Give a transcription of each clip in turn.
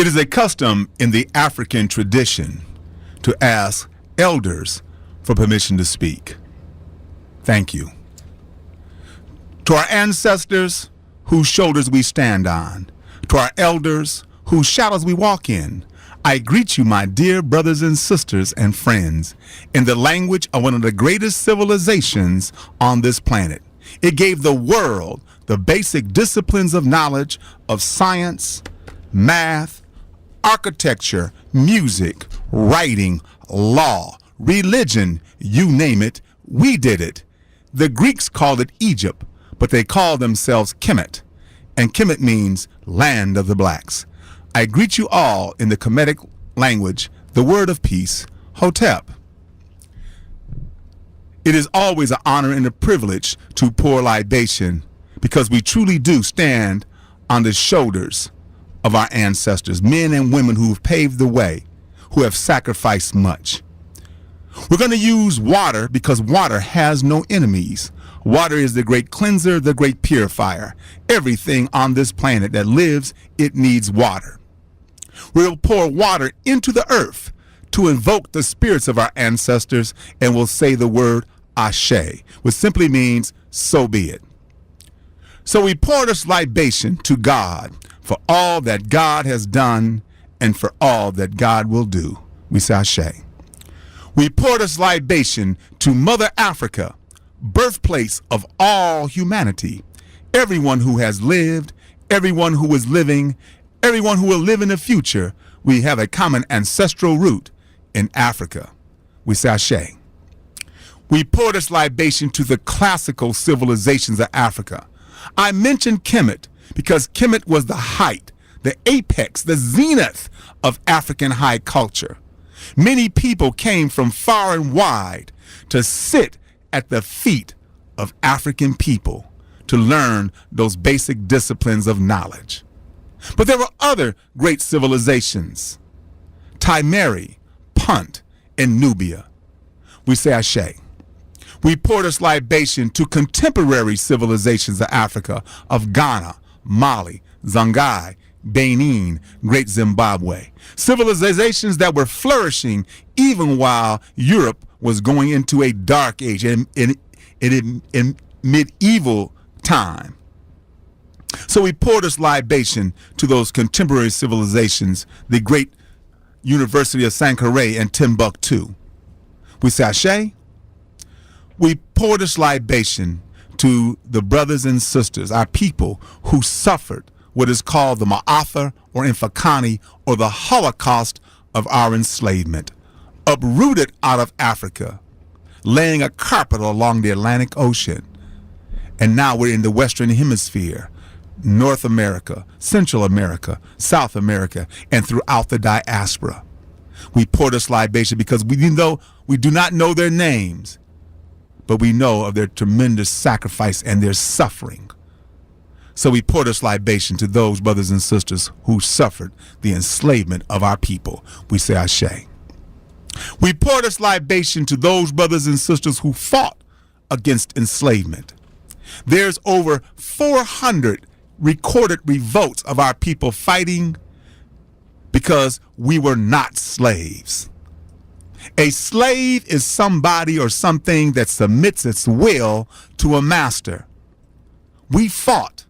It is a custom in the African tradition to ask elders for permission to speak. Thank you. To our ancestors whose shoulders we stand on, to our elders whose shadows we walk in, I greet you, my dear brothers and sisters and friends, in the language of one of the greatest civilizations on this planet. It gave the world the basic disciplines of knowledge of science, math, architecture, music, writing, law, religion, you name it, we did it. The Greeks called it Egypt, but they called themselves Kemet, and Kemet means land of the blacks. I greet you all in the Kemetic language, the word of peace, Hotep. It is always an honor and a privilege to pour libation because we truly do stand on the shoulders of our ancestors, men and women who have paved the way, who have sacrificed much. We're going to use water because water has no enemies. Water is the great cleanser, the great purifier. Everything on this planet that lives, it needs water. We'll pour water into the earth to invoke the spirits of our ancestors, and we'll say the word Ashe, which simply means so be it. So we pour this libation to God for all that God has done and for all that God will do. We say Ashe. We pour this libation to Mother Africa, birthplace of all humanity, everyone who has lived, everyone who is living, everyone who will live in the future. We have a common ancestral root in Africa. We say Ashe. We pour this libation to the classical civilizations of Africa. I mentioned Kemet because Kemet was the height, the apex, the zenith of African high culture. Many people came from far and wide to sit at the feet of African people to learn those basic disciplines of knowledge. But there were other great civilizations, Timeri, Punt, and Nubia. We say Ashe. We pour this libation to contemporary civilizations of Africa, of Ghana, Mali, Songhai, Benin, Great Zimbabwe. Civilizations that were flourishing even while Europe was going into a dark age in medieval time. So we pour this libation to those contemporary civilizations, the great University of Sankore and Timbuktu. We say Ashe. We pour this libation to the brothers and sisters, our people who suffered what is called the Ma'afa or Infakani or the Holocaust of our enslavement, uprooted out of Africa, laying a carpet along the Atlantic Ocean. And now we're in the Western Hemisphere, North America, Central America, South America, and throughout the diaspora. We pour this libation because we do not know their names, but we know of their tremendous sacrifice and their suffering. So we pour this libation to those brothers and sisters who suffered the enslavement of our people. We say Ashe. We pour this libation to those brothers and sisters who fought against enslavement. There's over 400 recorded revolts of our people fighting because we were not slaves. A slave is somebody or something that submits its will to a master. We fought.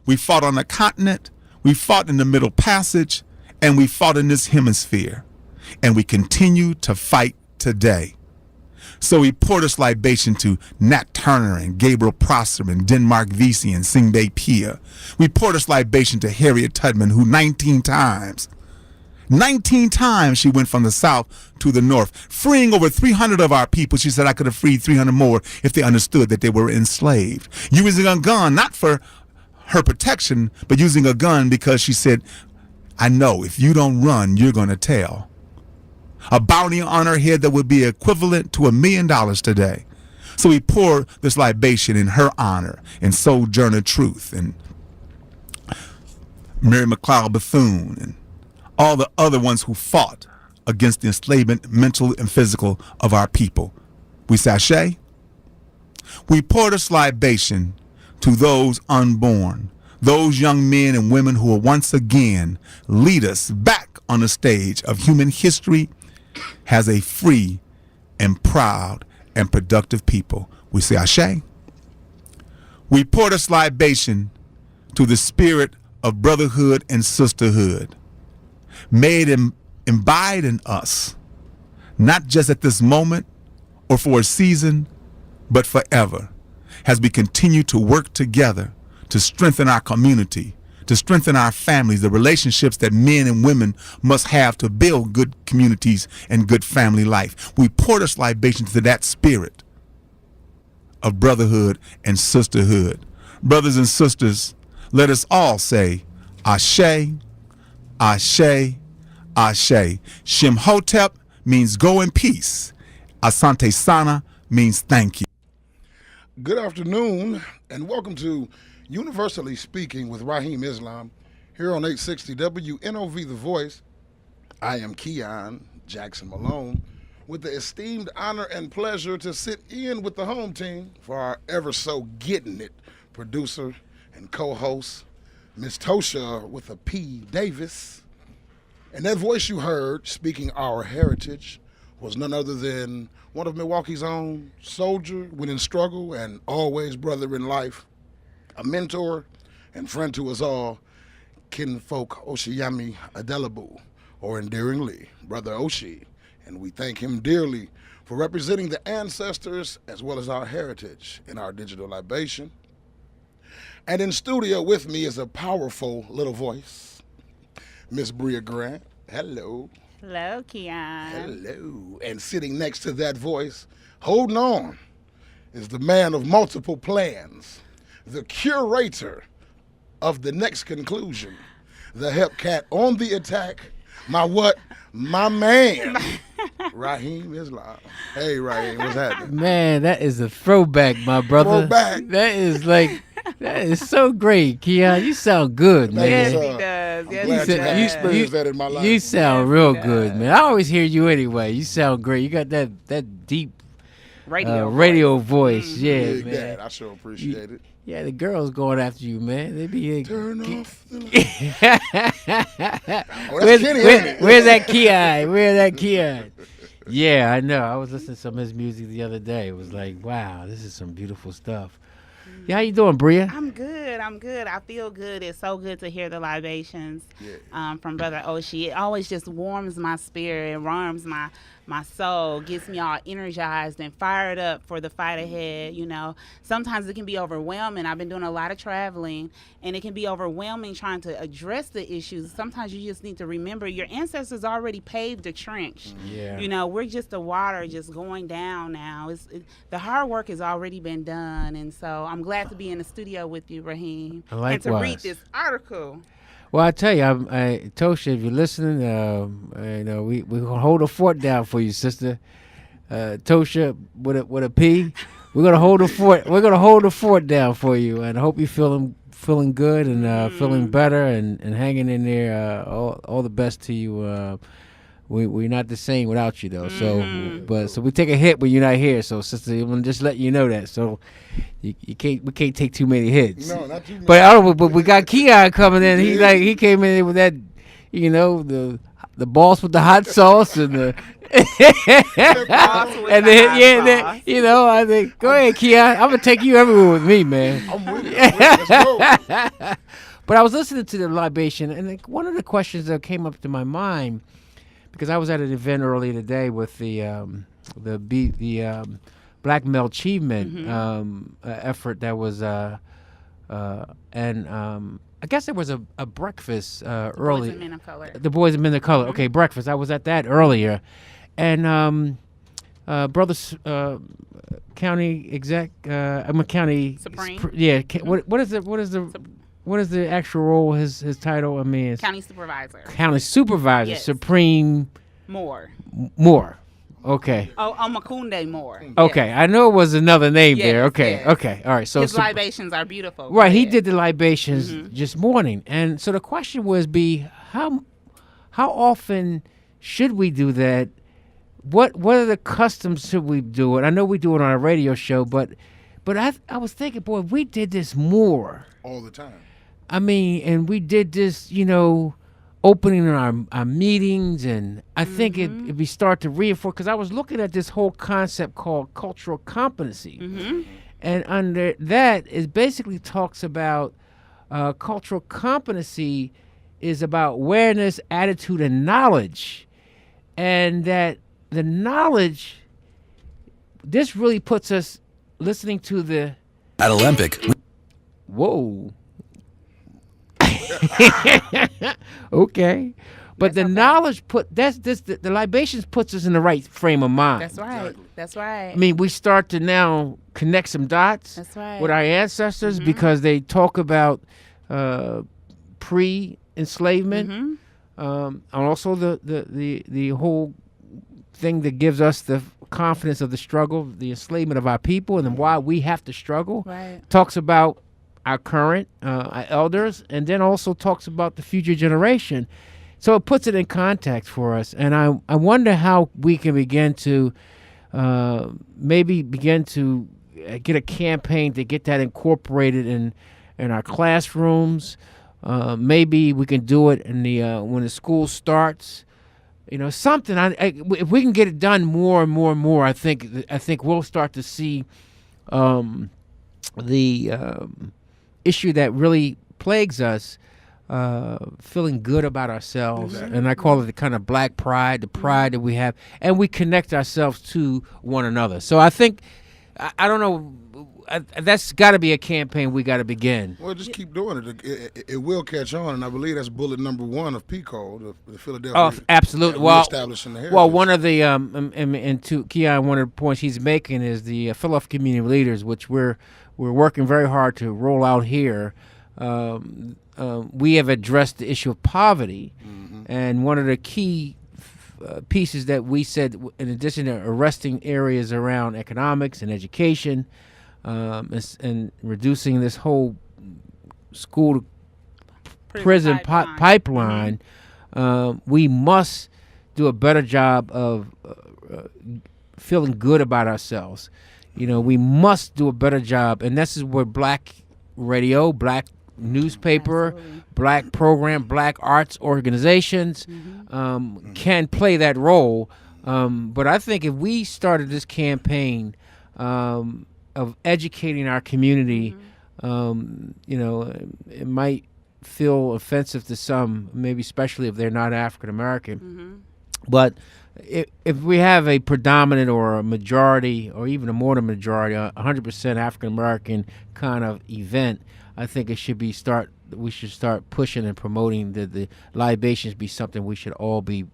We fought on the continent, we fought in the Middle Passage, and we fought in this hemisphere. And we continue to fight today. So we pour this libation to Nat Turner and Gabriel Prosser and Denmark Vesey and Singbe Pia. We pour this libation to Harriet Tubman, who 19 times she went from the South to the North, freeing over 300 of our people. She said, I could have freed 300 more if they understood that they were enslaved. Using a gun, not for her protection, but using a gun because she said, I know if you don't run, you're going to tell. A bounty on her head that would be equivalent to $1 million today. So we pour this libation in her honor, and Sojourner Truth, and Mary McLeod Bethune, and all the other ones who fought against the enslavement, mental and physical, of our people. We say Ashe. We pour this libation to those unborn, those young men and women who will once again lead us back on the stage of human history as a free and proud and productive people. We say Ashe. We pour this libation to the spirit of brotherhood and sisterhood. May it imbibe in us, not just at this moment or for a season, but forever, as we continue to work together to strengthen our community, to strengthen our families, the relationships that men and women must have to build good communities and good family life. We pour this libation to that spirit of brotherhood and sisterhood. Brothers and sisters, let us all say, Ashe, Ashe, Ashe. Shimhotep means go in peace. Asante Sana means thank you. Good afternoon, and welcome to Universally Speaking with Rahim Islam here on 860 WNOV The Voice. I am Keon Jackson Malone with the esteemed honor and pleasure to sit in with the home team for our ever so getting it producer and co-host, Miss Ptosha with a P. Davis. And that voice you heard speaking our heritage was none other than one of Milwaukee's own, soldier when in struggle and always brother in life, a mentor and friend to us all, kinfolk Oshiyami Adelabu, or endearingly, Brother Oshi. And we thank him dearly for representing the ancestors as well as our heritage in our digital libation. And in studio with me is a powerful little voice, Miss Bria Grant. Hello. Hello, Keon. Hello. And sitting next to that voice, holding on, is the man of multiple plans, the curator of the next conclusion, the help cat on the attack, my man, Rahim Islam. Hey, Rahim, what's happening? Man, that is a throwback, my brother. Throwback. That is so great, Keon. You sound good, man. Yes, he does. I'm Yes, glad he you have does. experienced that in my life. You sound Yes, real he good, does. man. I always hear you anyway. You sound great. You got that deep Radio voice. Yeah, Dig man. that. I sure appreciate it. Yeah, the girls going after you, man. They be Turn off the light. Oh, that's Kenny, ain't it? Where's that Keon? Where's that Keon? Yeah, I know. I was listening to some of his music the other day. It was like, wow, this is some beautiful stuff. Yeah, how you doing, Bria? I'm good. I feel good. It's so good to hear the libations from Brother Oshi. It always just warms my spirit and warms my soul, gets me all energized and fired up for the fight ahead. You know, sometimes it can be overwhelming. I've been doing a lot of traveling, and it can be overwhelming trying to address the issues. Sometimes you just need to remember your ancestors already paved the trench. Yeah. You know, we're just the water just going down now. The hard work has already been done, and so I'm glad to be in the studio with you, Rahim, Likewise. and to read this article. Well, I tell you, Ptosha, if you're listening, you know, we're gonna hold a fort down for you, sister. Ptosha with a P. We're gonna hold the fort. We're gonna hold the fort down for you, and I hope you're feeling good and feeling better and hanging in there. All the best to you. We're not the same without you, though. So we take a hit when you're not here. So, sister, I'm gonna just let you know that. So we can't take too many hits. No, not too many. But we got Keon coming in. He came in with that, you know, the boss with the hot sauce and the you know, I think go ahead, Keon. I'm gonna take you everywhere with me, man. I'm with you. Let's go. But I was listening to the libation, and like, one of the questions that came up to my mind, because I was at an event earlier today with the Black Male Achievement effort that was I guess there was a breakfast early. Boys and Men of Color. The Boys and Men of Color. Okay, breakfast. I was at that earlier, and brothers county exec. I'm a county Supreme. What is the actual role? His title. I mean, it's County Supervisor. County Supervisor. Yes. Supreme. Moore. Okay. Oh, Makunde Moore. Okay, Yes. I know it was another name Yes, there. Okay, yes. okay, all right. So His libations are beautiful. right, he Yeah. did the libations just morning, and so the question was, how often should we do that? What are the customs should we do it? I know we do it on a radio show, but I was thinking, boy, if we did this more. All the time. I mean, and we did this, opening our meetings, and I think it we start to reinforce, because I was looking at this whole concept called cultural competency, and under that it basically talks about cultural competency is about awareness, attitude, and knowledge, and that the knowledge, this really puts us listening to the At Olympic. whoa. Okay, but the knowledge the libations puts us in the right frame of mind. That's right. Exactly. That's right. I mean, we start to now connect some dots That's right. with our ancestors, because they talk about pre-enslavement, and also the whole thing that gives us the confidence of the struggle, the enslavement of our people, and then why we have to struggle. Right. Talks about our current, our elders, and then also talks about the future generation. So it puts it in context for us. And I wonder how we can begin to get a campaign to get that incorporated in our classrooms. Maybe we can do it in the when the school starts. Something. If we can get it done more and more and more, I think we'll start to see the issue that really plagues us, feeling good about ourselves. And I call it the kind of black pride, the pride that we have, and we connect ourselves to one another. So I think, I don't know, that's got to be a campaign we got to begin. Well, just keep doing it. It will catch on, and I believe that's bullet number 1 of PICO, the Philadelphia. Oh, absolutely. Well, establishing the heritage. Well, one of the and to Keon, one of the points he's making is the Philadelphia Community Leaders, which we're working very hard to roll out here. We have addressed the issue of poverty, and one of the key pieces that we said, in addition to arresting areas around economics and education, and reducing this whole school to prison pipeline, we must do a better job of feeling good about ourselves. We must do a better job, and this is where black radio, black newspaper, black program, black arts organizations can play that role. But I think if we started this campaign of educating our community, it might feel offensive to some, maybe especially if they're not African American. But if we have a predominant or a majority or even a more than majority, 100% African American kind of event, I think we should start pushing and promoting that the libations be something we should all be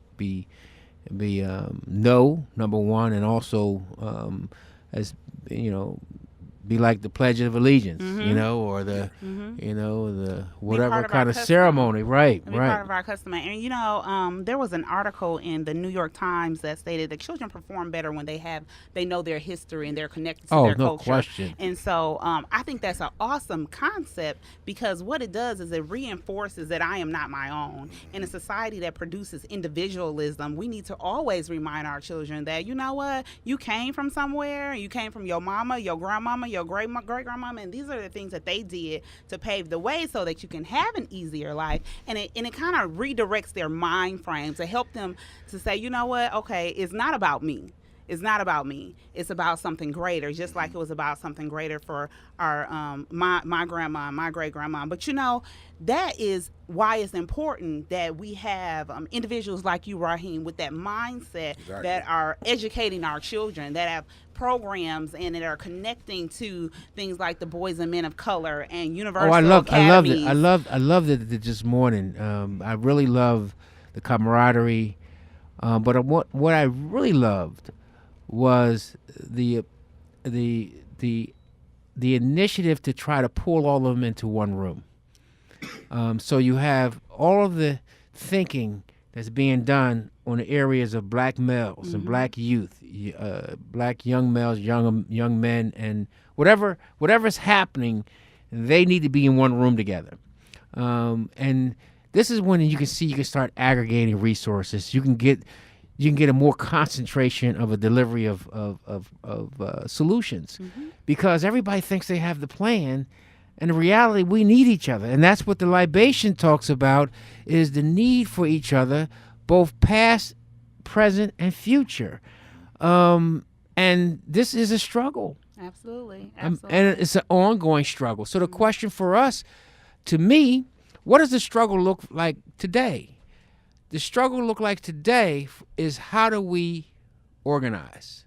know, number one, and also as be like the Pledge of Allegiance, or the the whatever kind of ceremony, right? Be part of our custom. And there was an article in the New York Times that stated that children perform better when they know their history and they're connected to their culture. Oh, no question. And so I think that's an awesome concept, because what it does is it reinforces that I am not my own. In a society that produces individualism, we need to always remind our children that, you came from somewhere, you came from your mama, your grandmama, your great-grandmama, and these are the things that they did to pave the way so that you can have an easier life. And it kind of redirects their mind frame to help them to say, okay, it's not about me. It's not about me. It's about something greater, just like it was about something greater for our my grandma and my great-grandma. But that is why it's important that we have individuals like you, Rahim, with that mindset that are educating our children, that have programs and that are connecting to things like the Boys and Men of Color and Universal Academies. I loved it this morning. I really love the camaraderie, but what I really loved was the initiative to try to pull all of them into one room. So you have all of the thinking that's being done on the areas of black males and black youth, black young males, young men, and whatever's happening, they need to be in one room together. And this is when you can start aggregating resources. You can get a more concentration of a delivery of solutions, because everybody thinks they have the plan, And the reality, we need each other. And that's what the libation talks about, is the need for each other, both past, present, and future. And this is a struggle. Absolutely. And it's an ongoing struggle. So the question for us, to me, what does the struggle look like today? The struggle look like today is, how do we organize?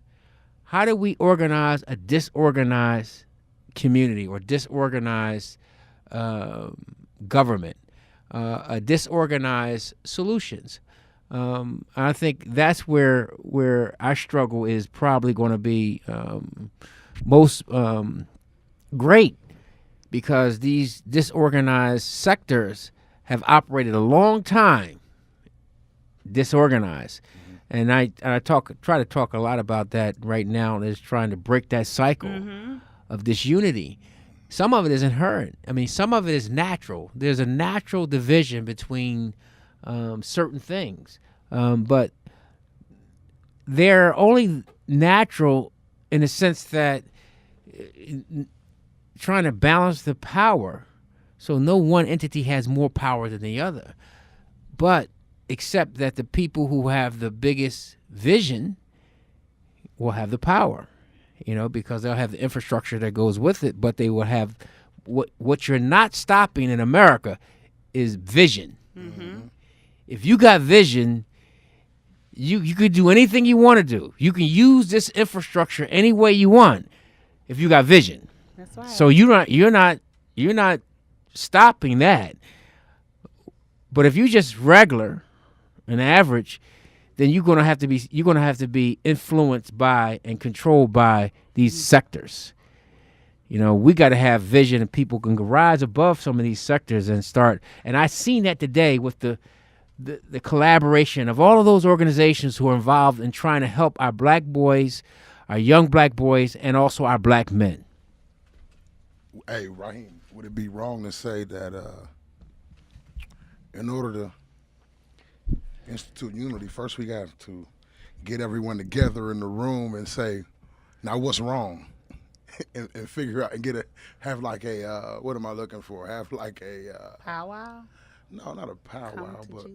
How do we organize a disorganized community or disorganized government, a disorganized solutions? I think that's where our struggle is probably going to be most great, because these disorganized sectors have operated a long time disorganized. And I try to talk a lot about that right now, is trying to break that cycle of disunity. Some of it is inherent. I mean, some of it is natural. There's a natural division between certain things, but they're only natural in the sense that trying to balance the power, so no one entity has more power than the other, but except that the people who have the biggest vision will have the power, because they'll have the infrastructure that goes with it, but they will have what you're not stopping in America is vision. If you got vision, you could do anything you want to do. You can use this infrastructure any way you want if you got vision. That's right. So you're not stopping that. But if you just regular and average, then you're gonna have to be influenced by and controlled by these sectors. We got to have vision, and people can rise above some of these sectors and start. And I've seen that today with the collaboration of all of those organizations who are involved in trying to help our black boys, our young black boys, and also our black men. Hey, Rahim, would it be wrong to say that in order to institute unity, first we got to get everyone together in the room and say, now what's wrong? and figure out and have like a, what am I looking for? Have like a... powwow? No, not a powwow, but Jesus.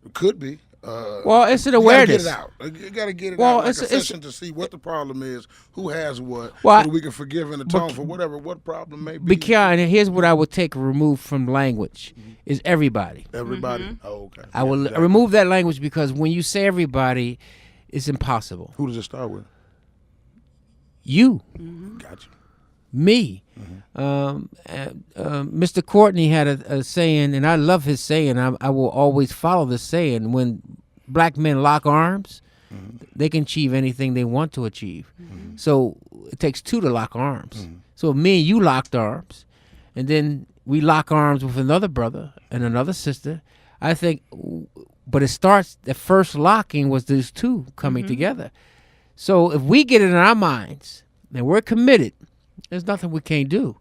it could be. Well, it's an awareness. You gotta get it out. You gotta get it out like a session to see what the problem is, who has what, so that we can forgive and atone for what problem may be. And here's what I would take removed from language, is everybody. Everybody? Oh, okay. I will remove that language, because when you say everybody, it's impossible. Who does it start with? You. Gotcha. Me. Mr. Courtney had a saying, and I love his saying. I will always follow this saying: when black men lock arms, they can achieve anything they want to achieve. So it takes two to lock arms. So me and you locked arms, and then we lock arms with another brother and another sister. I think, but it starts, the first locking was these two coming together. So if we get it in our minds and we're committed, there's nothing we can't do.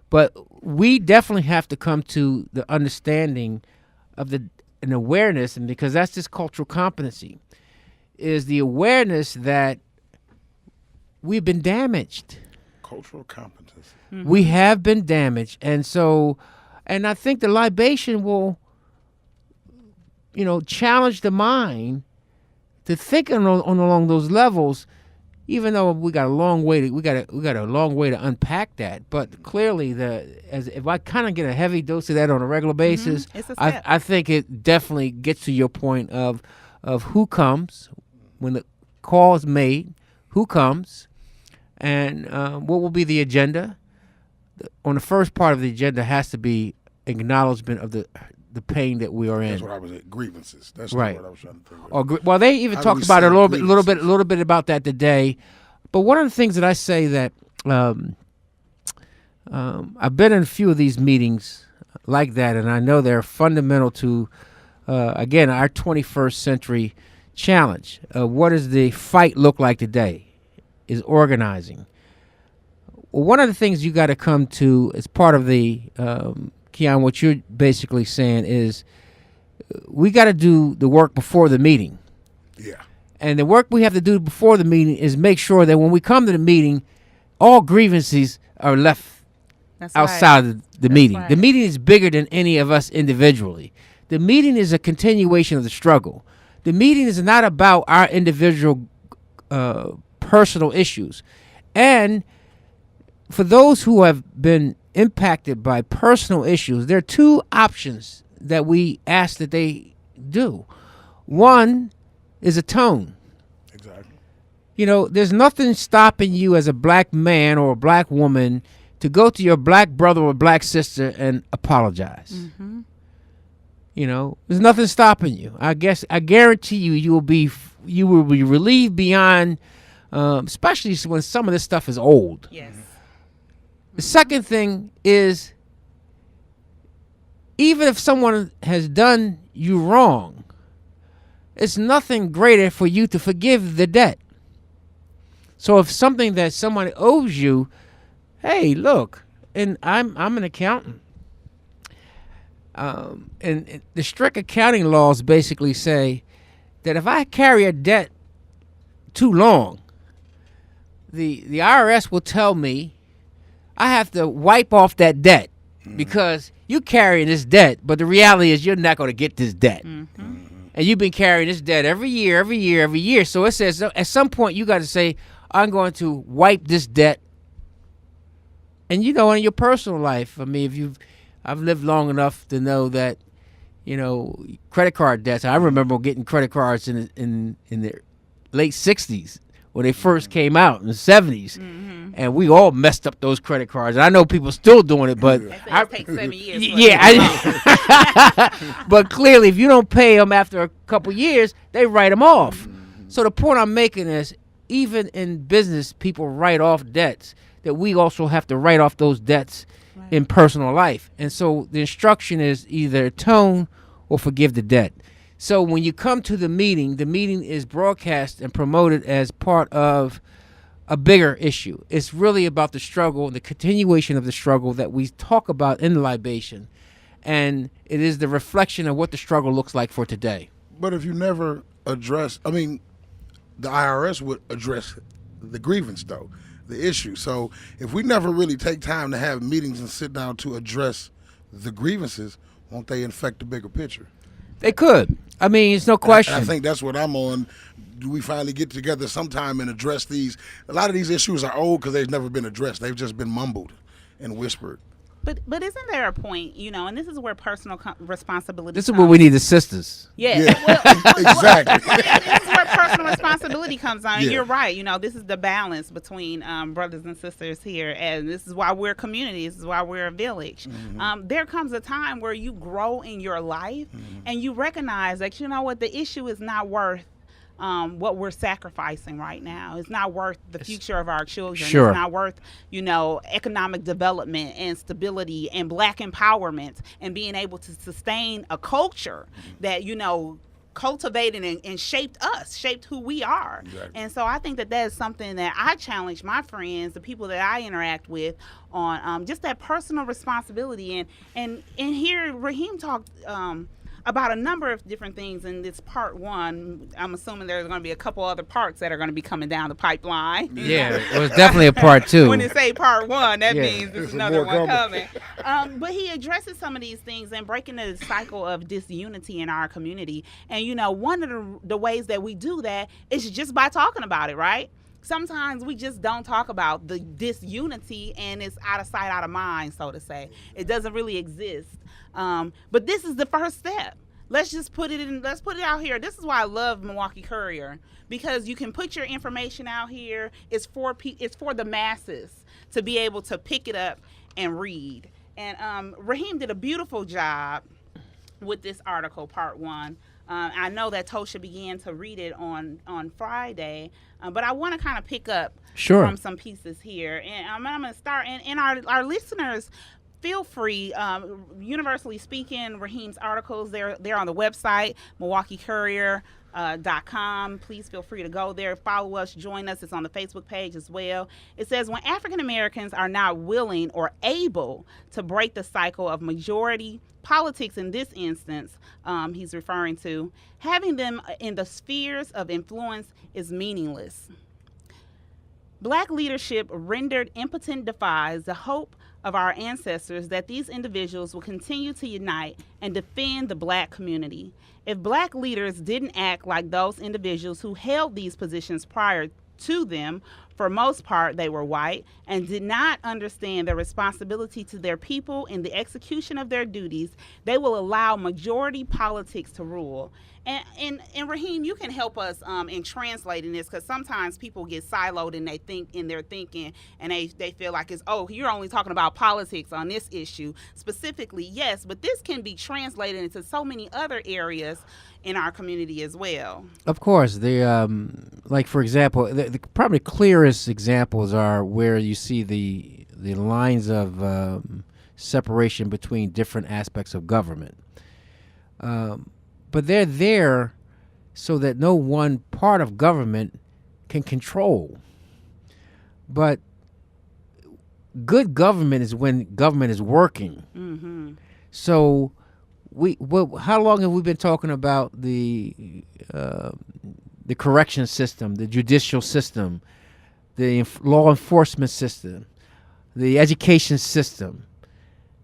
But we definitely have to come to the understanding of an awareness, and because that's this cultural competency, is the awareness that we've been damaged. Cultural competency. We have been damaged. And so, and I think the libation will, challenge the mind to think along those levels, even though we got a long way to unpack that. But clearly, if I kind of get a heavy dose of that on a regular basis, I think it definitely gets to your point of who comes when the call is made, who comes, and what will be the agenda. On the first part of the agenda has to be acknowledgement of the pain that we are in. That's what I was at. Grievances. That's right. What I was trying to think of. Well, they even talked about it a little bit about that today. But one of the things that I say that I've been in a few of these meetings like that, and I know they're fundamental to, again, our 21st century challenge. What does the fight look like today? Is organizing. Well, one of the things you got to come to as part of the Keon, what you're basically saying is we got to do the work before the meeting. Yeah. And the work we have to do before the meeting is make sure that when we come to the meeting, all grievances are left That's outside of the That's meeting. right. The meeting is bigger than any of us individually. The meeting is a continuation of the struggle. The meeting is not about our individual personal issues. And for those who have been impacted by personal issues, there are two options that we ask that they do. One is atone. Exactly. You know, there's nothing stopping you as a black man or a black woman to go to your black brother or black sister and apologize. Mm-hmm. You know, there's nothing stopping you. I guarantee you will be relieved beyond, especially when some of this stuff is old. Yes. The second thing is, even if someone has done you wrong, it's nothing greater for you to forgive the debt. So if something that someone owes you, hey, look, and I'm an accountant. And the strict accounting laws basically say that if I carry a debt too long, the IRS will tell me I have to wipe off that debt because you carrying this debt, but the reality is you're not going to get this debt. Mm-hmm. And you've been carrying this debt every year. So it says at some point you got to say, I'm going to wipe this debt. And you know, in your personal life, I mean, I've lived long enough to know that, you know, credit card debts. I remember getting credit cards in the late 60s when they first came out in the 70s. Mm-hmm. And we all messed up those credit cards. And I know people still doing it, but It takes 7 years. but clearly, if you don't pay them after a couple years, they write them off. So the point I'm making is, even in business, people write off debts. That we also have to write off those debts in personal life. And so the instruction is either atone or forgive the debt. So when you come to the meeting is broadcast and promoted as part of a bigger issue. It's really about the struggle, the continuation of the struggle that we talk about in the libation. And it is the reflection of what the struggle looks like for today. But if you never address, I mean, the IRS would address the grievance, though, the issue. So if we never really take time to have meetings and sit down to address the grievances, won't they infect the bigger picture? They could. I mean, it's no question. I think that's what I'm on. Do we finally get together sometime and address these? A lot of these issues are old because they've never been addressed. They've just been mumbled and whispered. But isn't there a point, you know, and this is where personal responsibility This is where we need the sisters. Yeah. Exactly. This is where personal responsibility comes on. Yeah. You're right. You know, this is the balance between brothers and sisters here. And this is why we're a community. This is why we're a village. Mm-hmm. There comes a time where you grow in your life and you recognize that, you know what, the issue is not worth what we're sacrificing right now. It's not worth the future of our children. Sure. It's not worth, you know, economic development and stability and black empowerment and being able to sustain a culture that, you know, cultivated and shaped us, shaped who we are. Exactly. And so I think that is something that I challenge my friends, the people that I interact with, on just that personal responsibility. And here Rahim talked about a number of different things in this part one. I'm assuming there's going to be a couple other parts that are going to be coming down the pipeline. Yeah, it was definitely a part two. When they say part one, that Yeah. means there's There's another more one coming. But he addresses some of these things and breaking the cycle of disunity in our community. And, you know, one of the ways that we do that is just by talking about it, right? Sometimes we just don't talk about the disunity and it's out of sight, out of mind, so to say. It doesn't really exist. But this is the first step. Let's just put it in. Let's put it out here. This is why I love Milwaukee Courier, because you can put your information out here. It's for the masses to be able to pick it up and read. And Rahim did a beautiful job with this article, part one. I know that Ptosha began to read it on Friday, but I want to kind of pick up from some pieces here. And I'm going to start. And our listeners, feel free. Universally speaking, Rahim's articles, they're on the website, MilwaukeeCourier.com. Please feel free to go there, follow us, join us. It's on the Facebook page as well. It says, when African Americans are not willing or able to break the cycle of majority politics in this instance, he's referring to, having them in the spheres of influence is meaningless. Black leadership rendered impotent defies the hope of our ancestors that these individuals will continue to unite and defend the black community. If black leaders didn't act like those individuals who held these positions prior to them, for most part they were white, and did not understand their responsibility to their people in the execution of their duties, they will allow majority politics to rule. And Rahim, you can help us in translating this, because sometimes people get siloed in their thinking, and they feel like it's, oh, you're only talking about politics on this issue specifically. Yes, but this can be translated into so many other areas in our community as well. Of course, like for example, the probably clearest examples are where you see the lines of separation between different aspects of government. But they're there so that no one part of government can control. But good government is when government is working. Mm-hmm. So how long have we been talking about the correction system, the judicial system, the law enforcement system, the education system,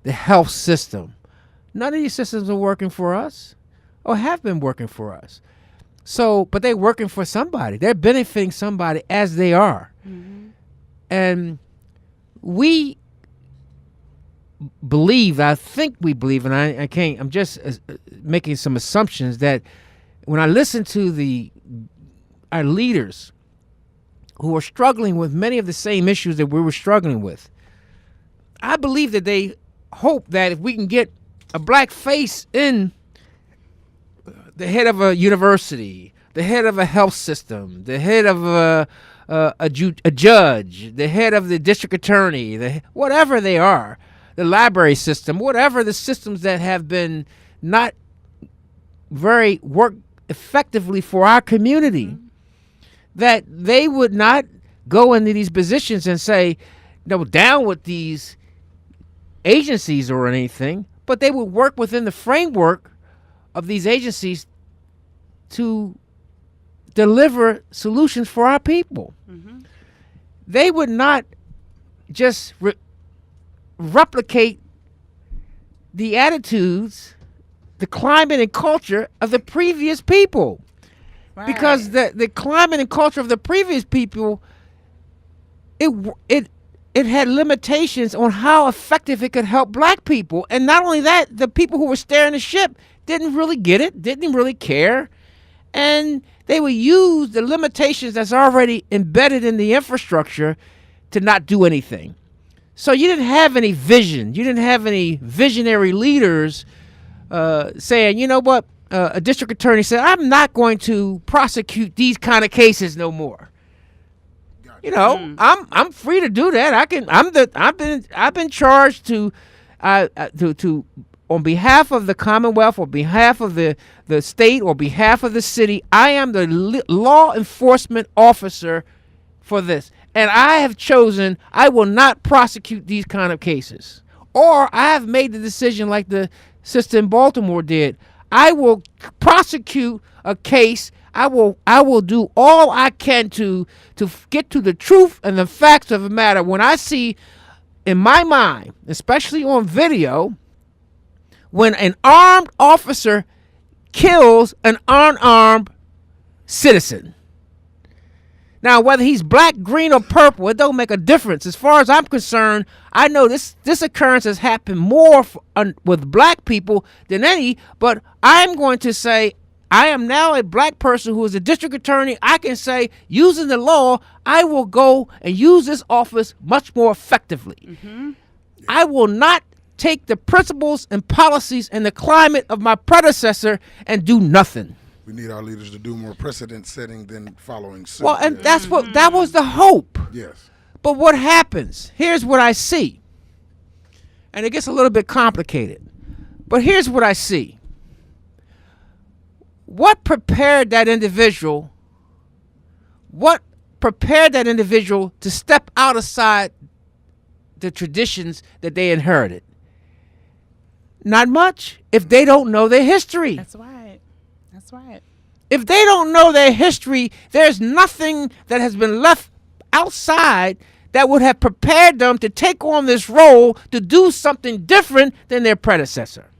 the health system? None of these systems are working for us, or have been working for us. So, but they're working for somebody. They're benefiting somebody as they are. Mm-hmm. And we believe, I think we believe, and I can't, I'm just making some assumptions, that when I listen to our leaders who are struggling with many of the same issues that we were struggling with, I believe that they hope that if we can get a black face in the head of a university, the head of a health system, the head of a judge, the head of the district attorney, whatever they are, the library system, whatever the systems that have been not very work effectively for our community, that they would not go into these positions and say, no, down with these agencies or anything, but they would work within the framework of these agencies to deliver solutions for our people. Mm-hmm. They would not just replicate the attitudes, the climate and culture of the previous people. Right. Because the climate and culture of the previous people, it had limitations on how effective it could help black people. And not only that, the people who were steering the ship didn't really get it, didn't really care. And they would use the limitations that's already embedded in the infrastructure to not do anything. So you didn't have any vision. You didn't have any visionary leaders saying, you know what, a district attorney said, I'm not going to prosecute these kind of cases no more. You know, I'm free to do that. I've been charged to on behalf of the Commonwealth, or behalf of the state, or behalf of the city. I am the law enforcement officer for this, and I have chosen I will not prosecute these kind of cases. Or I have made the decision, like the sister in Baltimore did. I will prosecute a case. I will do all I can to get to the truth and the facts of the matter. When I see, in my mind, especially on video, when an armed officer kills an unarmed citizen. Now, whether he's black, green, or purple, it don't make a difference. As far as I'm concerned, I know this occurrence has happened more with black people than any, but I'm going to say, I am now a black person who is a district attorney. I can say, using the law, I will go and use this office much more effectively. Mm-hmm. I will not take the principles and policies and the climate of my predecessor and do nothing. We need our leaders to do more precedent setting than following suit. Well, and that's what, that was the hope. Yes. But what happens? Here's what I see. And it gets a little bit complicated. But here's what I see. What prepared that individual to step outside the traditions that they inherited? Not much, if they don't know their history. That's right. That's right. If they don't know their history, there's nothing that has been left outside that would have prepared them to take on this role to do something different than their predecessor.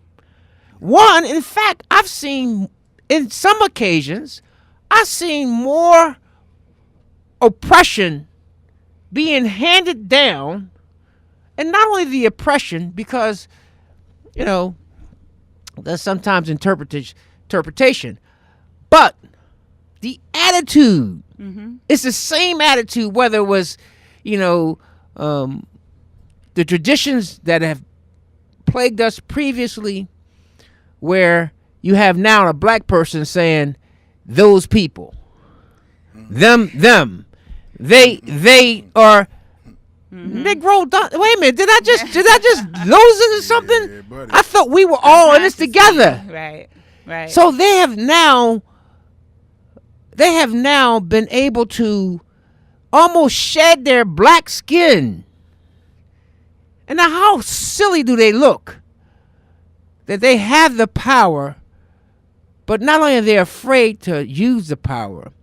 One, in fact, I've seen in some occasions, I've seen more oppression being handed down, and not only the oppression, because, there's sometimes interpretation, but the attitude. It's the same attitude, whether it was, the traditions that have plagued us previously, where you have now a black person saying, those people, them, they are Negro. Wait a minute, did I just lose into something? Yeah, buddy. I thought we were all in this together. Right. So they have now been able to almost shed their black skin. And now how silly do they look? That they have the power, but not only are they afraid to use the power,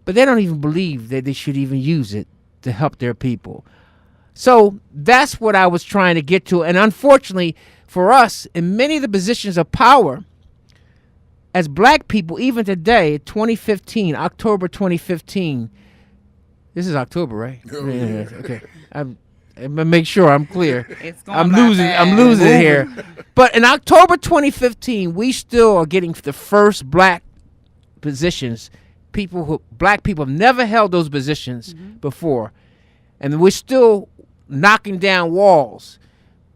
but they don't even believe that they should even use it to help their people. So that's what I was trying to get to. And unfortunately for us, in many of the positions of power, as black people, even today, 2015, October 2015, this is October, right? Yeah, okay. I'm gonna make sure I'm clear. It's going I'm by losing fast. it here. But in October 2015, we still are getting the first black positions. Black people have never held those positions before, and we're still knocking down walls.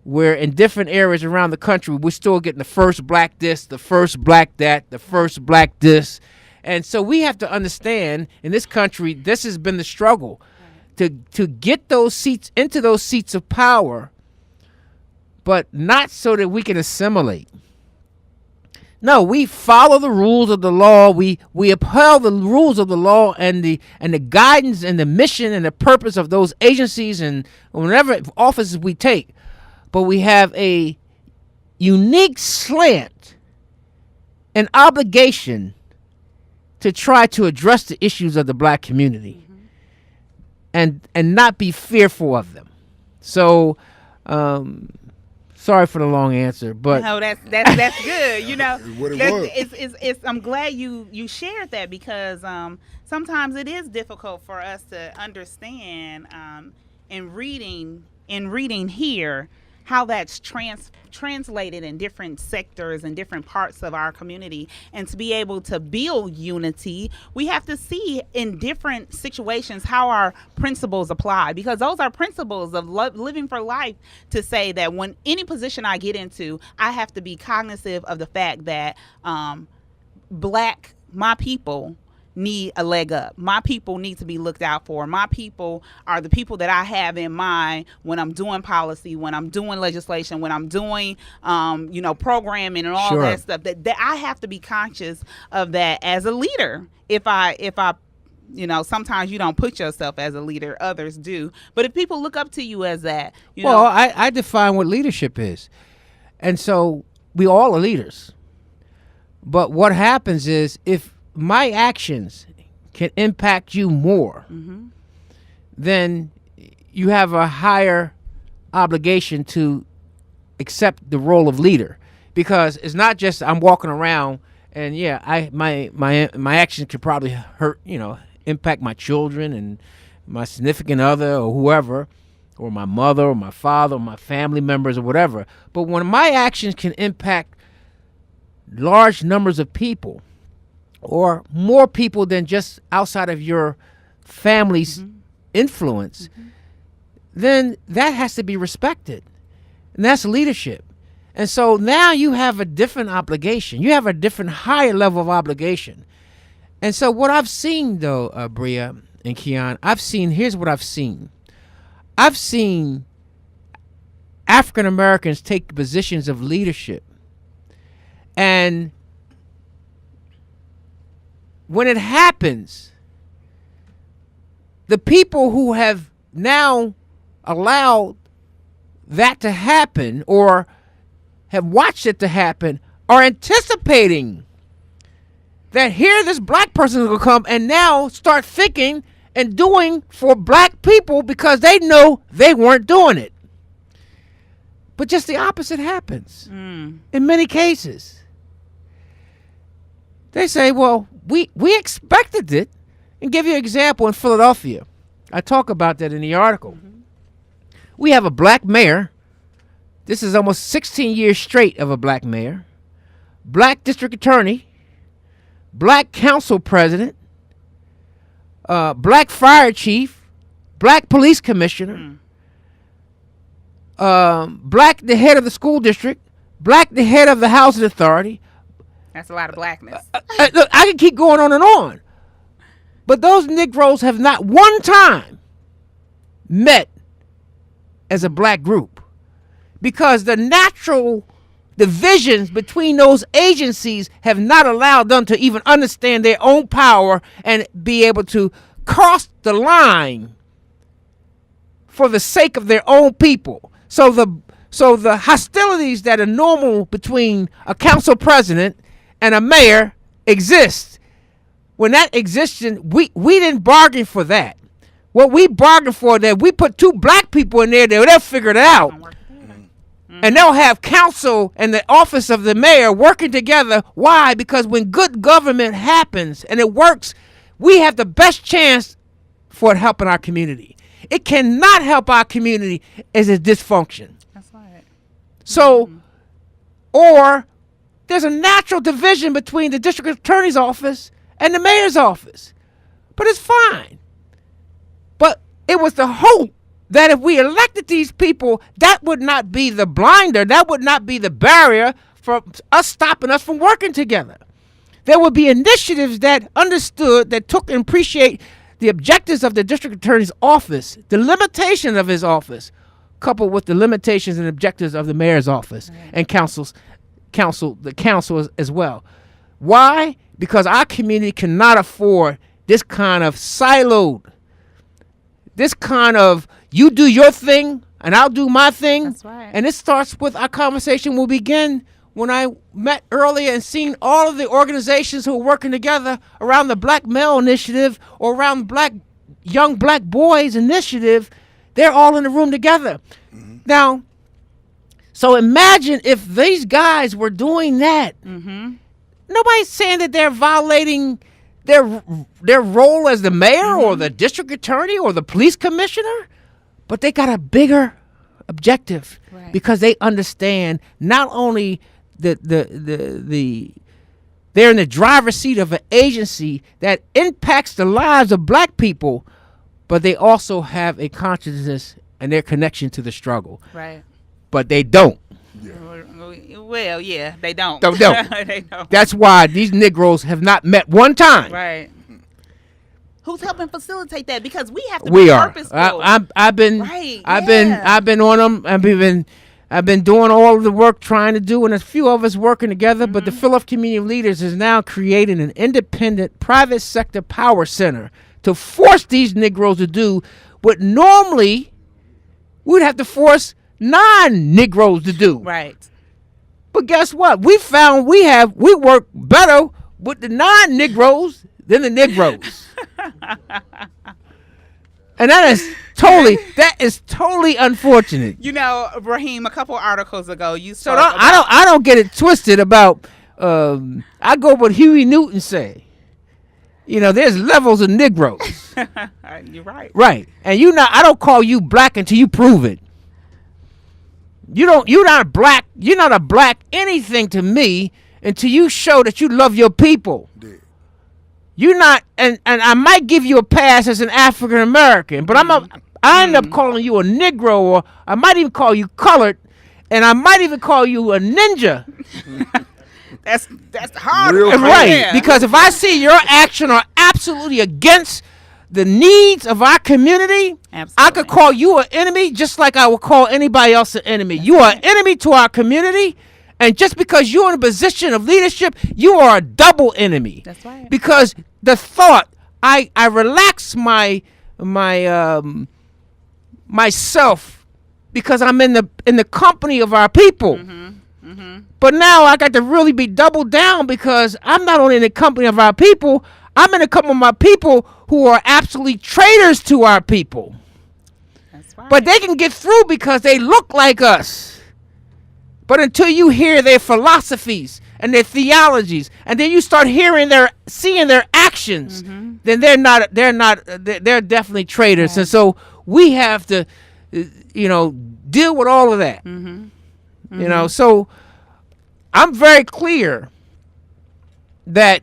Where in different areas around the country, we're still getting the first black this, the first black that, the first black this. And so we have to understand, in this country, this has been the struggle to get those seats, into those seats of power, but not so that we can assimilate. No, we follow the rules of the law. We upheld the rules of the law and the guidance and the mission and the purpose of those agencies and whatever offices we take. But we have a unique slant, an obligation to try to address the issues of the black community and not be fearful of them. So, sorry for the long answer, but no, that's good. What it was. It's I'm glad you shared that, because sometimes it is difficult for us to understand in reading here how that's translated in different sectors and different parts of our community. And to be able to build unity, we have to see in different situations how our principles apply, because those are principles of living for life, to say that when any position I get into, I have to be cognizant of the fact that my people need a leg up. My people need to be looked out for. My people are the people that I have in mind when I'm doing policy, when I'm doing legislation, when I'm doing, programming and all Sure. that stuff. That I have to be conscious of that as a leader. If I sometimes you don't put yourself as a leader, others do. But if people look up to you as that, I define what leadership is. And so we all are leaders. But what happens is, if my actions can impact you more, then you have a higher obligation to accept the role of leader, because it's not just I'm walking around and my actions could probably hurt, impact my children and my significant other or whoever, or my mother or my father or my family members or whatever. But when my actions can impact large numbers of people, or more people than just outside of your family's influence, then that has to be respected. And that's leadership. And so now you have a different obligation. You have a different higher level of obligation. And so what I've seen, though, Bria and Keon, here's what I've seen. I've seen African Americans take positions of leadership, and when it happens, the people who have now allowed that to happen or have watched it to happen are anticipating that here this black person is going to come and now start thinking and doing for black people because they know they weren't doing it. But just the opposite happens in many cases. They say, well, we expected it. And give you an example in Philadelphia. I talk about that in the article. We have a black mayor. This is almost 16 years straight of a black mayor. Black district attorney. Black council president. Black fire chief. Black police commissioner. Black the head of the school district. Black the head of the housing authority. That's a lot of blackness. Look, I can keep going on and on. But those Negroes have not one time met as a black group because the natural divisions between those agencies have not allowed them to even understand their own power and be able to cross the line for the sake of their own people. So the hostilities that are normal between a council president and a mayor exist. When that existed, we didn't bargain for that. What we bargained for, that we put two black people in there, they'll figure it out. And they'll have council and the office of the mayor working together. Why? Because when good government happens and it works, we have the best chance for it helping our community. It cannot help our community as a dysfunction. That's right. So, or there's a natural division between the district attorney's office and the mayor's office. But it's fine. But it was the hope that if we elected these people, that would not be the blinder, that would not be the barrier for us stopping us from working together. There would be initiatives that understood, that took and appreciate the objectives of the district attorney's office, the limitation of his office, coupled with the limitations and objectives of the mayor's office and the council as well. Why? Because our community cannot afford this kind of siloed, this kind of you do your thing and I'll do my thing. That's right. And it starts with our conversation will begin when I met earlier and seen all of the organizations who are working together around the Black Male Initiative or around Young Black Boys Initiative. They're all in the room together. Now, so imagine if these guys were doing that. Nobody's saying that they're violating their role as the mayor or the district attorney or the police commissioner, but they got a bigger objective because they understand not only they're in the driver's seat of an agency that impacts the lives of black people, but they also have a consciousness and their connection to the struggle. Right. But they don't. Well, yeah, they don't. They don't. That's why these Negroes have not met one time. Right. Who's helping facilitate that? Because we have to We be are. purposeful. I've been on them. I've been doing all of the work trying to do, and a few of us working together. But the Philadelphia Community of Leaders is now creating an independent private sector power center to force these Negroes to do what normally we'd have to force non-Negroes to do. Right. But guess what? We found we work better with the non-Negroes than the Negroes. And that is totally unfortunate. You know, Rahim, a couple articles ago, you So I don't get it twisted about. I go what Huey Newton say. You know, there's levels of Negroes. You're right. Right, and I don't call you black until you prove it. You're not black. You're not a black anything to me until you show that you love your people. You're not, and I might give you a pass as an African American, but I end up calling you a Negro, or I might even call you colored, and I might even call you a ninja. That's hard. Right, because if I see your action are absolutely against the needs of our community, I could call you an enemy just like I would call anybody else an enemy. You are an enemy to our community, and just because you're in a position of leadership, you are a double enemy. That's right. Because the thought, I relax myself because I'm in the company of our people. But now I got to really be doubled down because I'm not only in the company of our people, I'm going to come with my people who are absolutely traitors to our people. That's right. But they can get through because they look like us. But until you hear their philosophies and their theologies, and then you start seeing their actions, then they're definitely traitors. And so we have to, deal with all of that. So I'm very clear that,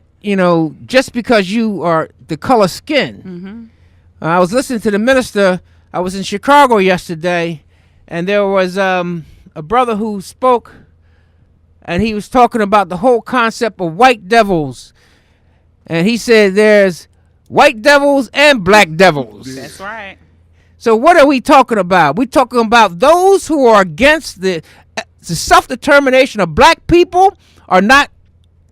just because you are the color skin. I was listening to the minister. I was in Chicago yesterday, and there was a brother who spoke, and he was talking about the whole concept of white devils. And he said there's white devils and black devils. That's right. So what are we talking about? We're talking about those who are against the self-determination of black people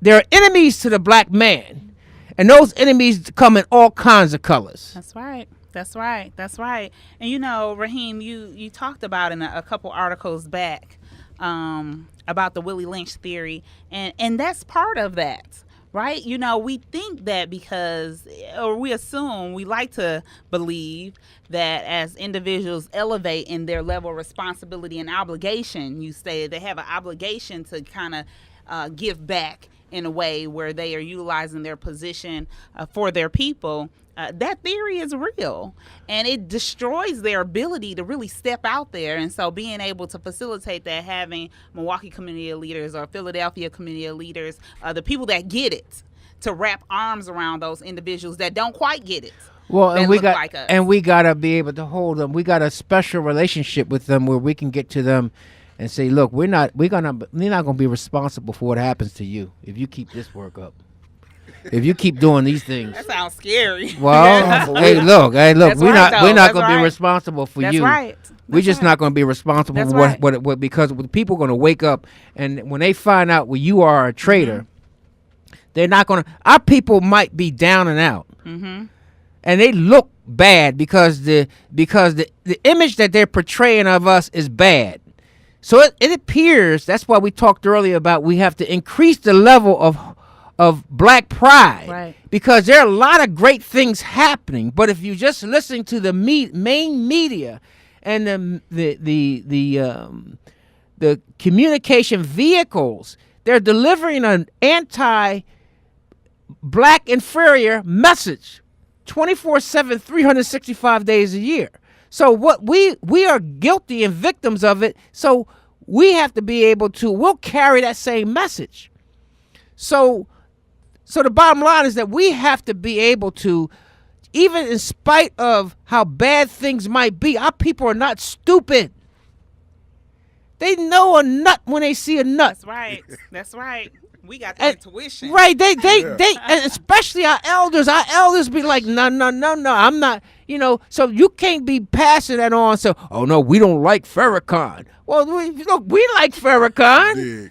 they're enemies to the black man. And those enemies come in all kinds of colors. That's right. That's right. That's right. And Rahim, you talked about in a couple articles back about the Willie Lynch theory, and that's part of that, right? We think that we assume, we like to believe that as individuals elevate in their level of responsibility and obligation, you say they have an obligation to kind of give back in a way where they are utilizing their position for their people. That theory is real, and it destroys their ability to really step out there. And so being able to facilitate that, having Milwaukee community of leaders or Philadelphia community of leaders, the people that get it, to wrap arms around those individuals that don't quite get it. Well, and we gotta be able to hold them. We got a special relationship with them where we can get to them and say, look, you're not gonna be responsible for what happens to you if you keep this work up. If you keep doing these things. That sounds scary. Well, hey, look, we're not going to be responsible for you. That's right. We're just not going to be responsible for what because people are going to wake up, and when they find out you are a traitor, they're not going to. Our people might be down and out, and they look bad because the image that they're portraying of us is bad. So it appears, that's why we talked earlier about we have to increase the level of black pride, right? Because there are a lot of great things happening, but if you just listen to the main media and the communication vehicles, they're delivering an anti-black inferior message 24/7, 365 days a year. So what we are guilty and victims of it. So we have to be able to, we'll carry that same message. So the bottom line is that we have to be able to, even in spite of how bad things might be, our people are not stupid. They know a nut when they see a nut. That's right. That's right. We got the intuition. Right. They and especially our elders be like, no, I'm not, so you can't be passing that on. So, oh no, we don't like Farrakhan. Well, we like Farrakhan. Yeah.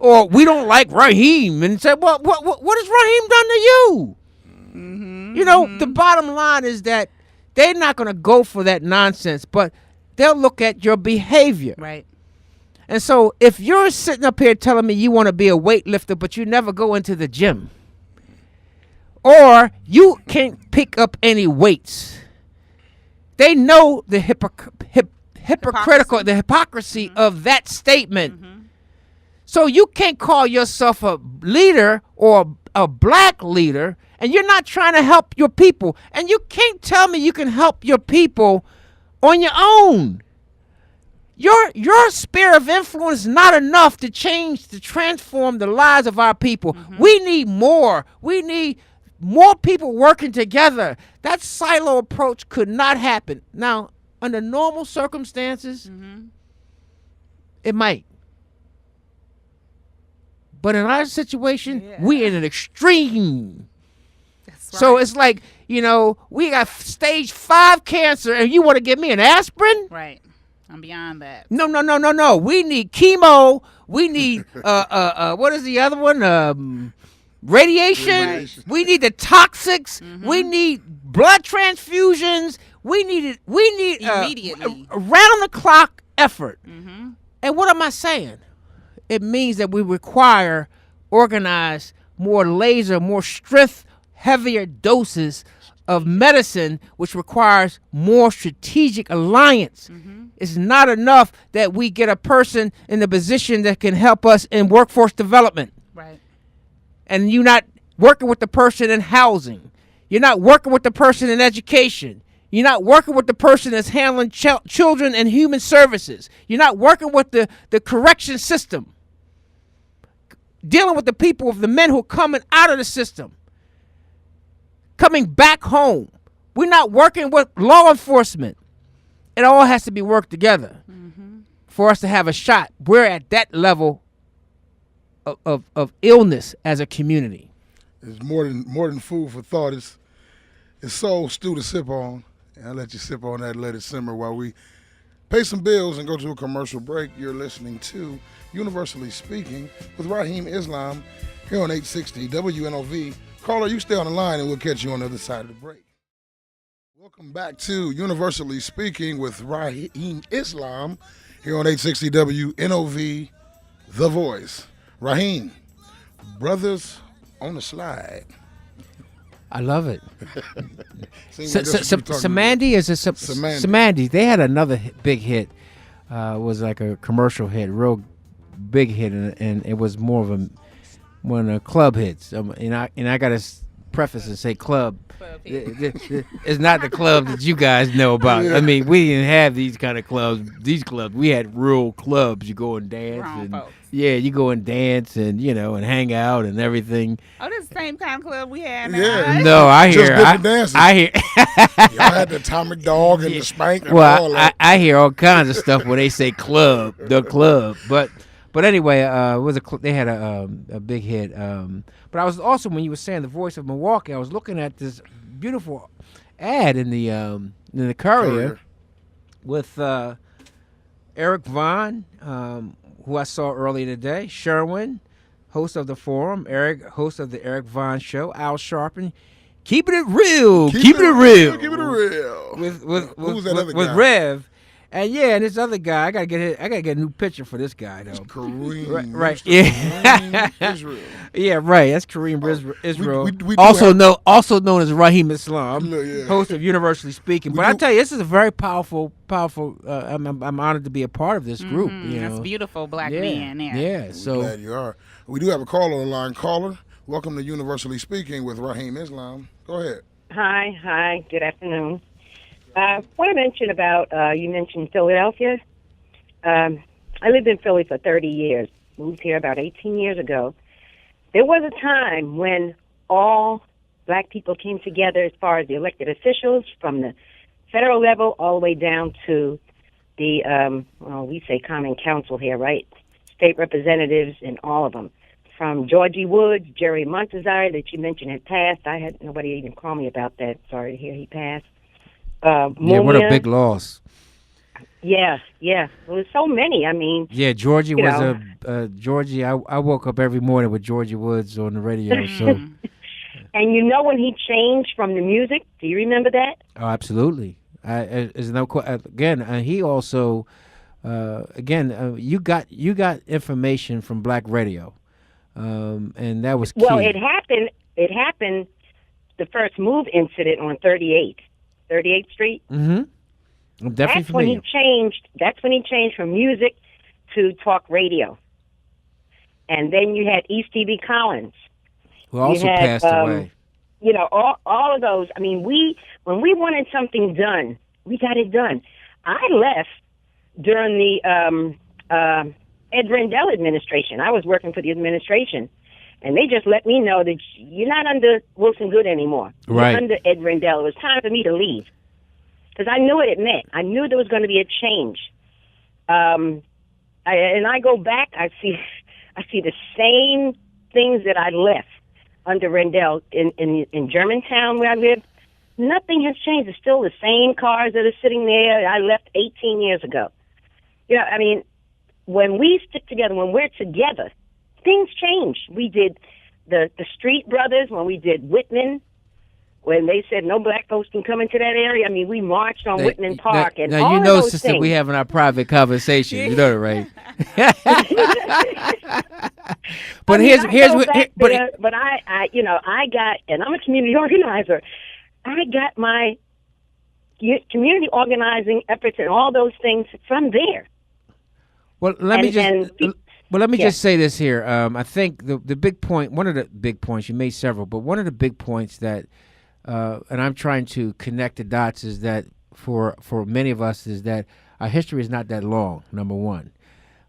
Or we don't like Rahim, and say, well, what has Rahim done to you? The bottom line is that they're not going to go for that nonsense, but they'll look at your behavior. Right. And so if you're sitting up here telling me you want to be a weightlifter, but you never go into the gym, or you can't pick up any weights, they know the hypocrisy of that statement. So you can't call yourself a leader or a black leader, and you're not trying to help your people. And you can't tell me you can help your people on your own. Your sphere of influence is not enough to transform the lives of our people. We need more. We need more people working together. That silo approach could not happen. Now, under normal circumstances, it might. But in our situation, we in an extreme. That's right. So it's like, we got stage 5 cancer and you want to give me an aspirin? Right. I'm beyond that. No. We need chemo. We need, what is the other one? Radiation. Right. We need the toxics. We need blood transfusions. We need immediately around the clock effort. And what am I saying? It means that we require organized, more laser, more strength heavier doses of medicine, which requires more strategic alliance. It's not enough that we get a person in the position that can help us in workforce development. Right. And you're not working with the person in housing. You're not working with the person in education. You're not working with the person that's handling children and human services. You're not working with the correction system. Dealing with the people, of the men who are coming out of the system. Coming back home. We're not working with law enforcement. It all has to be worked together for us to have a shot. We're at that level of illness as a community. It's more than food for thought. It's soul stew to sip on. And I'll let you sip on that and let it simmer while we pay some bills and go to a commercial break. You're listening to Universally Speaking with Rahim Islam here on 860 WNOV. Caller, you stay on the line and we'll catch you on the other side of the break. Welcome back to Universally Speaking with Rahim Islam here on 860 WNOV, The Voice. Rahim, brothers on the slide. I love it. Samandi is a Samandi. They had another big hit. Was like a commercial hit, real big hit, and it was more of one of the club hits. And I gotta preface and say club. It's not the club that you guys know about. Yeah. I mean, we didn't have these kind of clubs. These clubs, we had real clubs. You go and dance, you go and dance, and and hang out and everything. Oh, that's the same kind of club we had. Yeah. No, I hear. I hear. Y'all had the Atomic Dog and the Spank. And all that. I hear all kinds of stuff when they say club, the club. But anyway, they had a big hit. But I was also, when you were saying the Voice of Milwaukee, I was looking at this beautiful ad in the Courier with Eric Vaughn, who I saw earlier today, Sherwin, host of the Forum, Eric, host of the Eric Vaughn Show, Al Sharpton, keeping it real, keeping it real, with who's that other guy? With Rev. And and this other guy, I gotta get a new picture for this guy though. It's Kareem, right? Kareem Israel. Yeah, right. That's Kareem Israel, we also known as Rahim Islam, host of Universally Speaking. But I tell you, this is a very powerful. I'm honored to be a part of this group. That's beautiful black men there. Yeah, so glad you are. We do have a caller on the line. Caller, welcome to Universally Speaking with Rahim Islam. Go ahead. Hi. Good afternoon. I want to mention about, you mentioned Philadelphia. I lived in Philly for 30 years, moved here about 18 years ago. There was a time when all black people came together as far as the elected officials from the federal level all the way down to the, we say common council here, right? State representatives and all of them. From Georgie Woods, Jerry Montezire that you mentioned had passed. I had nobody even call me about that. Sorry to hear he passed. What a big loss. Yeah. Well, there's so many. I mean, Georgie was Georgie. I woke up every morning with Georgie Woods on the radio. So, and when he changed from the music, do you remember that? Oh, absolutely. He also, you got information from Black radio, and that was key. Well, it happened. The first move incident on 38th Street. Mm-hmm. I'm definitely familiar. That's when he changed from music to talk radio. And then you had E. Stevie Collins, who also passed away. All of those. I mean, when we wanted something done, we got it done. I left during the Ed Rendell administration. I was working for the administration. And they just let me know that you're not under Wilson Good anymore. Right. You're under Ed Rendell. It was time for me to leave. Because I knew what it meant. I knew there was going to be a change. And I go back, I see the same things that I left under Rendell in Germantown where I live. Nothing has changed. It's still the same cars that are sitting there. I left 18 years ago. I mean, when we stick together, when we're together, things change. We did the Street Brothers, when we did Whitman, when they said no black folks can come into that area. I mean, we marched on Whitman Park and all of those sister, things. we having our private conversation. You know that, right? But I mean, here's I go what. back there, but I got, and I'm a community organizer. I got my community organizing efforts and all those things from there. Well, let me Yeah. just say this here. I think the big point, one of the big points, you made several, but one of the big points that, and I'm trying to connect the dots, is that for many of us is that our history is not that long. Number one,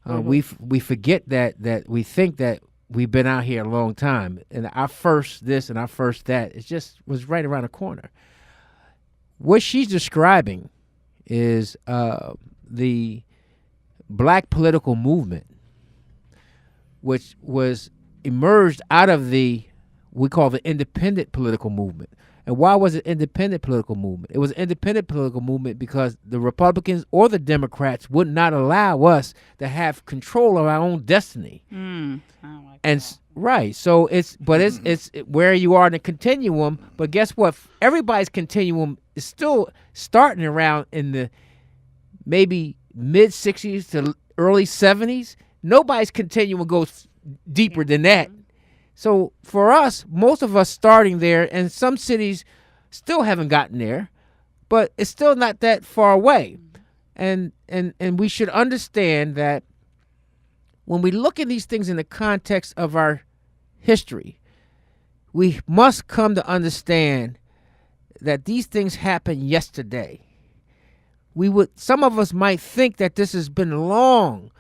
we forget that we think that we've been out here a long time, and our first this and our first that, it just was right around the corner. What she's describing is the black political movement, which was emerged out of we call the independent political movement. And why was it independent political movement? It was an independent political movement because the Republicans or the Democrats would not allow us to have control of our own destiny. Right. So it's where you are in the continuum. But guess what? Everybody's continuum is still starting around in the maybe mid 60s to early 70s. Nobody's continuum goes deeper than that. So for us, most of us starting there, and some cities still haven't gotten there, but it's still not that far away. And we should understand that when we look at these things in the context of our history, we must come to understand that these things happened yesterday. Some of us might think that this has been long,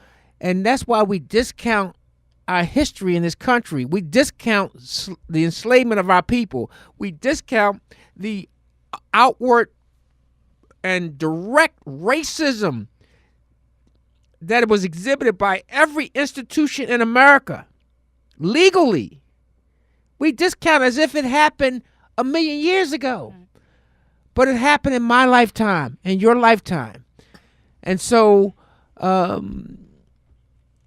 and that's why we discount our history in this country. We discount the enslavement of our people. We discount the outward and direct racism that was exhibited by every institution in America legally. We discount as if it happened 1,000,000 years ago. But it happened in my lifetime, in your lifetime. And so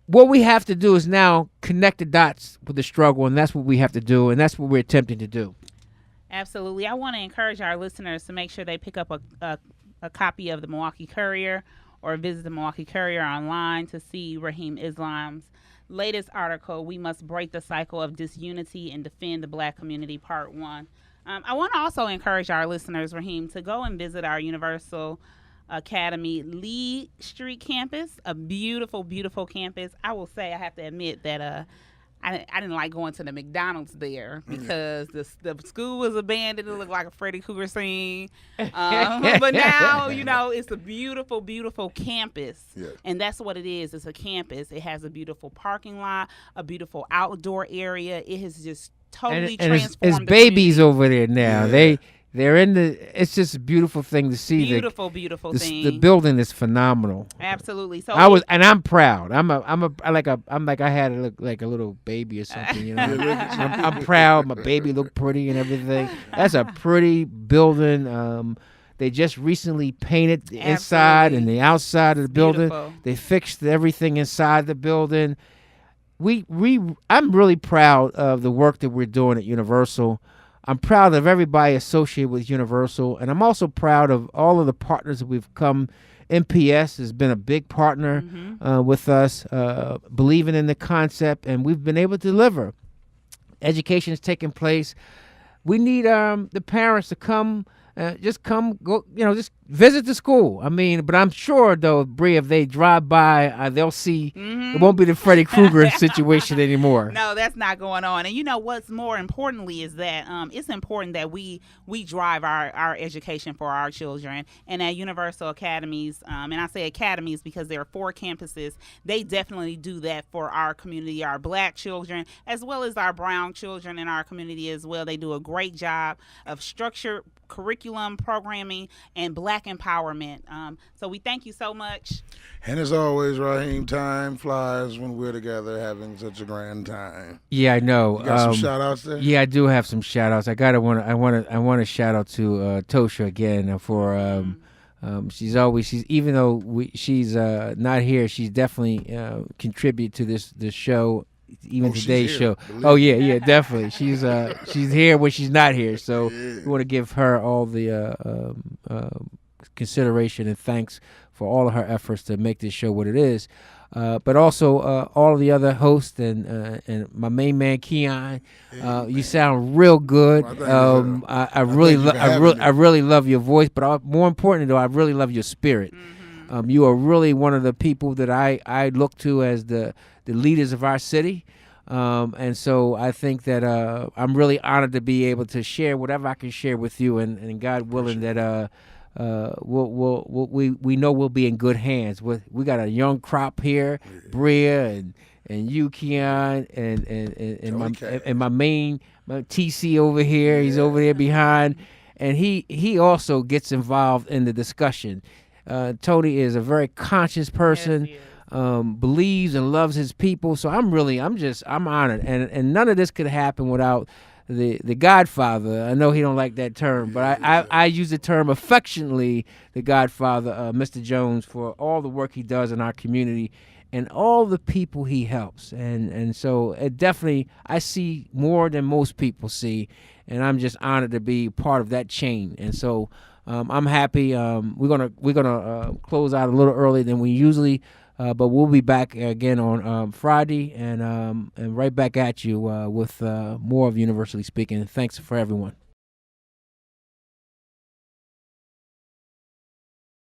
what we have to do is now connect the dots with the struggle, and that's what we have to do, and that's what we're attempting to do. Absolutely. I want to encourage our listeners to make sure they pick up a copy of the Milwaukee Courier or visit the Milwaukee Courier online to see Rahim Islam's latest article, We Must Break the Cycle of Disunity and Defend the Black Community, Part 1. I want to also encourage our listeners, Rahim, to go and visit our Universal Academy Lee Street campus, a beautiful, beautiful campus. I will say, I have to admit that I didn't like going to the McDonald's there because the school was abandoned. It looked like a Freddy Krueger scene. But now, it's a beautiful, beautiful campus. Yeah. And that's what it is. It's a campus. It has a beautiful parking lot, a beautiful outdoor area. It has just totally transformed. It's babies over there now. Yeah. They're in it's just a beautiful thing to see. Beautiful thing. The building is phenomenal. Absolutely. So I'm proud. I had to look like a little baby or something, I'm proud. My baby looked pretty and everything. That's a pretty building. They just recently painted the inside and the outside of the building. Beautiful. They fixed everything inside the building. I'm really proud of the work that we're doing at Universal. I'm proud of everybody associated with Universal, and I'm also proud of all of the partners that we've come. MPS has been a big partner with us, believing in the concept, and we've been able to deliver. Education is taking place. We need the parents to come, just visit the school. But I'm sure, though, Bria, if they drive by, they'll see it won't be the Freddy Krueger situation anymore. No, that's not going on. And what's more importantly is that it's important that we drive our education for our children. And at Universal Academies, and I say academies because there are 4 campuses, they definitely do that for our community, our black children, as well as our brown children in our community as well. They do a great job of structured curriculum programming and black empowerment. So we thank you so much. And as always, Rahim, time flies when we're together having such a grand time. Yeah, I know. You got some shout outs there? Yeah, I do have some shout outs. I want to shout out to Ptosha again for even though she's not here, she's definitely contribute to this show. Even today's show. Oh yeah, definitely. She's here when she's not here. So we want to give her all the consideration and thanks for all of her efforts to make this show what it is. but also all of the other hosts and my main man Keon. You sound real good. I really love your voice, but more importantly, though, I really love your spirit. You are really one of the people that I look to as the leaders of our city. And so I think that I'm really honored to be able to share whatever I can share with you, and God willing that we know we'll be in good hands. We got a young crop here, Bria and you, Keon, and my main TC over here. He's over there behind, and he also gets involved in the discussion. Tony is a very conscious person. Yes, Believes and loves his people. So I'm honored, and none of this could happen without the Godfather. I know he don't like that term, but I use the term affectionately, the Godfather, Mr. Jones, for all the work he does in our community and all the people he helps. And so it definitely, I see more than most people see, and I'm just honored to be part of that chain. And so I'm happy. We're gonna close out a little earlier than we usually. But we'll be back again on Friday and right back at you with more of Universally Speaking. Thanks for everyone.